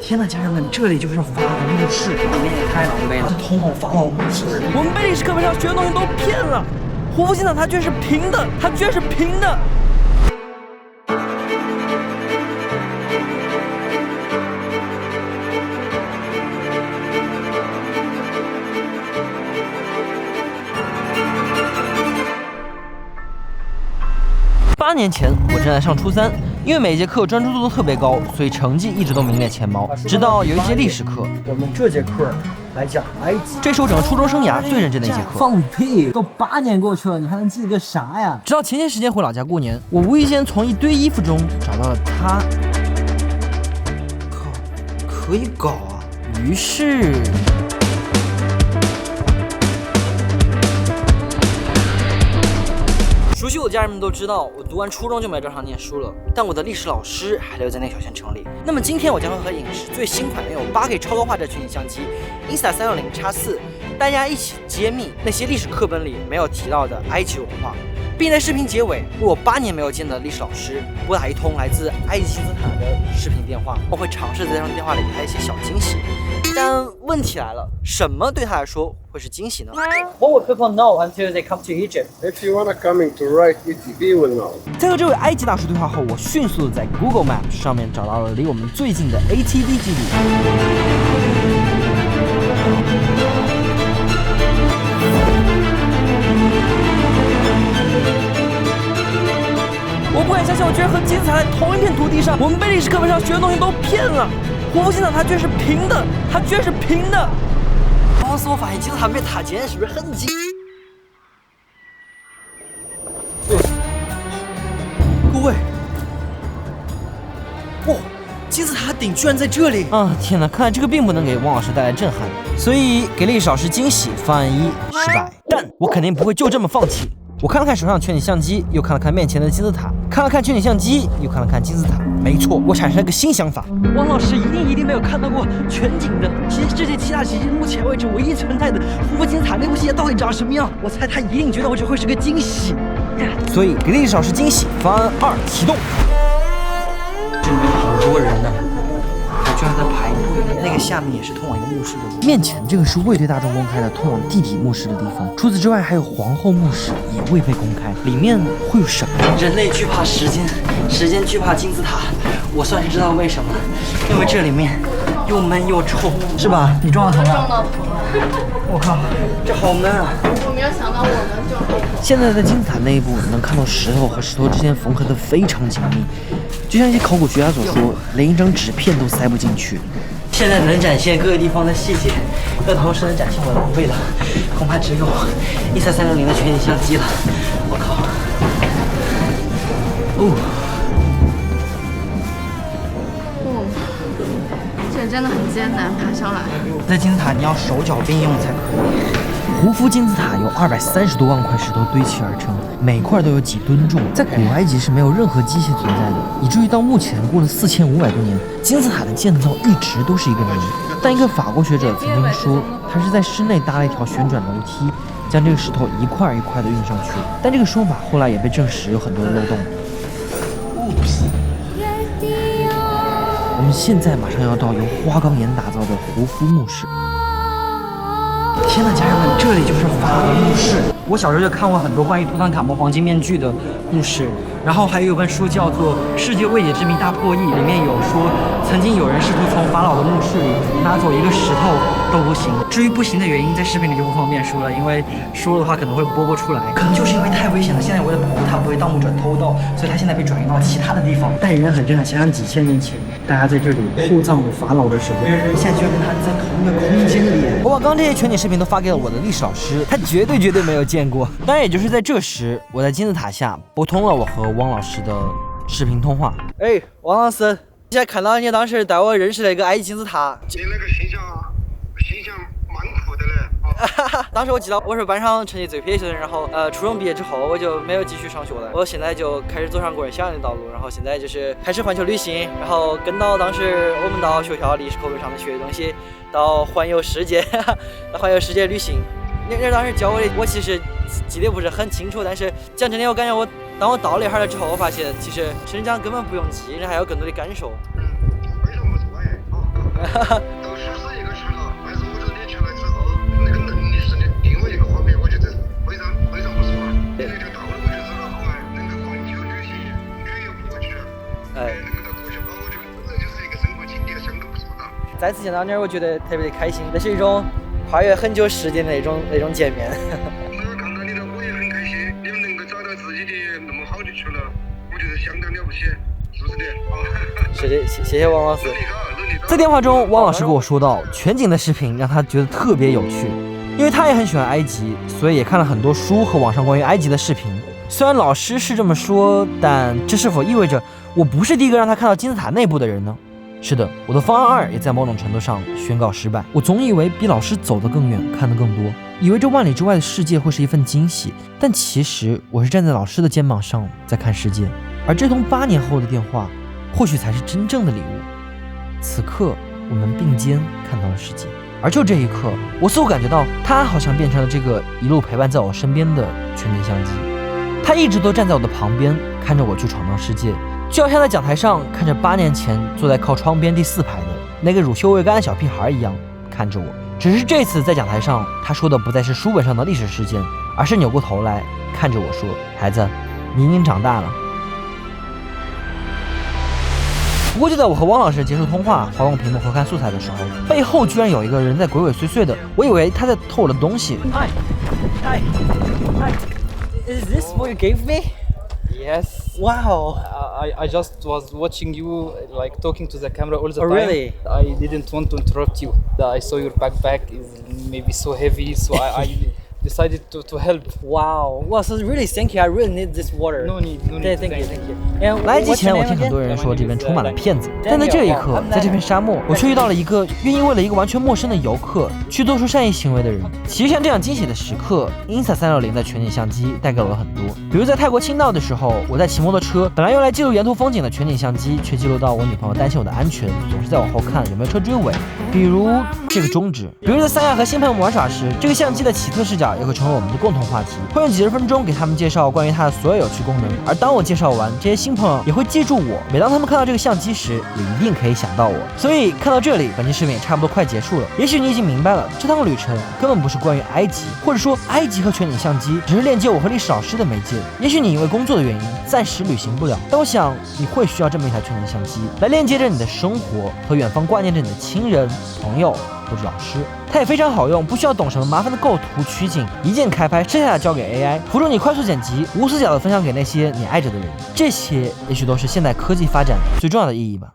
天呐，家人们，这里就是法老墓室，里面也太狼狈了，通往法老墓室。我们被历史课本上学的东西都骗了，胡夫金字塔它居然是平的，它居然是平的。8年前，我正在上初3，因为每节课专注度都特别高，所以成绩一直都名列前茅。直到有一节历史课，我们这节课来讲埃及，这是我整个初中生涯最认真的一节课。放屁！都8年过去了，你还能记得个啥呀？直到前些时间回老家过年，我无意间从一堆衣服中找到了它。靠，可以搞啊！于是。熟悉我的家人们都知道，我读完初中就没有正常念书了，但我的历史老师还留在那小县城里。那么今天我将会和影视最新款拥有8K 超高画质全景相机 Insta360X4，大家一起揭秘那些历史课本里没有提到的埃及文化，并在视频结尾为我8年没有见的历史老师拨打一通来自埃及金字塔的视频电话。我会尝试在这通电话里给他一些小惊喜，但问题来了，什么对他来说会是惊喜呢 ？What would people know until they come to Egypt? If you wanna coming to right Egypt, you will know. 在和这位埃及大叔对话后，我迅速的在 Google Map 上面找到了离我们最近的 ATV 基地。我不敢相信，我居然和金字塔在同一片土地上。我们被历史课本上学的东西都骗了。胡夫金字塔它居然是平的，它居然是平的。当时我发现金字塔被塔尖是不是很近？各位，哇，金字塔顶居然在这里！啊，天哪！看来这个并不能给汪老师带来震撼，所以给历史老师惊喜。方案1失败，但我肯定不会就这么放弃。我看了看手上全景相机，又看了看面前的金字塔，看了看全景相机，又看了看金字塔。没错，我产生了个新想法。汪老师一定没有看到过全景的。其实世界7大奇迹目前为止唯一存在的胡夫金字塔内部细节到底长什么样？我猜他一定觉得我这会是个惊喜。所以给历史老师惊喜。方案2启动。这里面好多人呢，居然在排队。那个下面也是通往一个墓室的。面前这个是未对大众公开的通往地底墓室的地方。除此之外，还有皇后墓室也未被公开，里面会有什么？人类惧怕时间，时间惧怕金字塔。我算是知道为什么，因为这里面又闷又臭，是吧？你撞到头了？撞到头了。我靠，这好闷啊！我没有想到我们就现在在金字塔内部能看到石头和石头之间缝合的非常紧密，就像一些考古学家所说，连一张纸片都塞不进去。现在能展现各个地方的细节，但同时能展现我的狼狈的，恐怕只有Insta360的全景相机了。我靠！这真的很艰难，爬上来。在金字塔你要手脚并用才可以。胡夫金字塔由230多万块石头堆砌而成，每块都有几吨重。在古埃及是没有任何机械存在的，以至于到目前过了4500多年，金字塔的建造一直都是一个谜。但一个法国学者曾经说，他是在室内搭了一条旋转楼梯，将这个石头一块一块的运上去。但这个说法后来也被证实有很多的漏洞。我们现在马上要到由花岗岩打造的胡夫墓室。天呐，家人们，这里就是法老墓室。我小时候就看过很多关于图坦卡蒙黄金面具的故事，然后还有一本书叫做《世界未解之谜大破译》，里面有说曾经有人试图从法老的墓室里拿走一个石头都不行。至于不行的原因，在视频里就不方便说了，因为说的话可能会播不出来。可能就是因为太危险了，现在为了保护它不被盗墓者偷盗，所以它现在被转移到其他的地方。但仍然很震撼，想想几千年前大家在这里厚葬法老的时候，现在居然跟他在同一个空间里。我把刚这些全景视频都发给了我的历史老师，他绝对没有见过。当然，也就是在这时，我在金字塔下拨通了我和汪老师的视频通话。哎，汪老师，现在看到你当时带我认识了一个埃及金字塔。你那个形象蛮苦的嘞。当时我记得我是班上成绩最撇的人，然后初中毕业之后我就没有继续上学了，我现在就开始走上个人想象的道路，然后现在就是开始环球旅行，然后跟到当时我们到学校历史课本上面学的东西，到环游世界，环游世界旅行。那当时教我的，我其实记得不是很清楚，但是讲真的，我感觉当我到了一哈儿了之后，我发现其实成长根本不用记，人还有更多的感受。非常不错哎。都实施一个去了，但是我觉得你去了之后，那个能力是另外一个方面，我觉得非常不错。你那条道路我觉得是好啊，能够环球旅行，旅游过去，能够到过去跑，我觉得本来就是一个生活经历，相当不错的。再次见到你，我觉得特别的开心，这是一种跨越很久时间的那种见面。我看到你了，我也很开心，你们能够找到自己的那么好的去了，我觉得相当了不起，是不是的？是的，谢谢王老师。努力搞，努力搞。在电话中，汪老师跟我说到，全景的视频让他觉得特别有趣，因为他也很喜欢埃及，所以也看了很多书和网上关于埃及的视频。虽然老师是这么说，但这是否意味着我不是第一个让他看到金字塔内部的人呢？是的，我的方案2也在某种程度上宣告失败。我总以为比老师走得更远，看得更多，以为这万里之外的世界会是一份惊喜，但其实我是站在老师的肩膀上在看世界，而这通8年后的电话，或许才是真正的礼物。此刻，我们并肩看到了世界，而就这一刻，我似乎感觉到他好像变成了这个一路陪伴在我身边的全景相机，他一直都站在我的旁边，看着我去闯荡世界。就好像在讲台上看着8年前坐在靠窗边第4排的那个乳臭未干的小屁孩一样看着我，只是这次在讲台上，他说的不再是书本上的历史事件，而是扭过头来看着我说：“孩子，你已经长大了。”不过就在我和汪老师结束通话，滑动屏幕和看素材的时候，背后居然有一个人在鬼鬼祟祟的，我以为他在偷我的东西。Hi, is this what you gave me? Yes. Wow. I just was watching you like talking to the camera all the Oh, time. really? I didn't want to interrupt you. I saw your backpack is maybe so heavy, so I decided to help. Wow. Wow. So really, thank you. I really need this water. No need. Thank you. 来之前，我听很多人说这边充满了骗子，但在这一刻，在这片沙漠，我却遇到了一个愿意为了一个完全陌生的游客去做出善意行为的人。其实像这样惊喜的时刻 ，Insta360的全景相机带给了我很多。比如在泰国青岛的时候，我在骑摩托车，本来用来记录沿途风景的全景相机，却记录到我女朋友担心我的安全，总是在往后看有没有车追尾。比如这个中指，比如在三亚和新朋友们玩耍时，这个相机的奇特视角也会成为我们的共同话题，会用几十分钟给他们介绍关于它的所有有趣功能。而当我介绍完，这些新朋友也会记住我，每当他们看到这个相机时，也一定可以想到我。所以看到这里，本期视频也差不多快结束了。也许你已经明白了，这趟旅程根本不是关于埃及，或者说埃及和全景相机只是链接我和历史老师的媒介。也许你因为工作的原因暂时旅行不了，但我想你会需要这么一台全景相机来链接着你的生活和远方挂念着你的亲人、朋友或者老师。它也非常好用，不需要懂什么麻烦的构图取景，一键开拍，剩下的交给 AI， 辅助你快速剪辑，无死角的分享给那些你爱着的人。这些也许都是现代科技发展最重要的意义吧。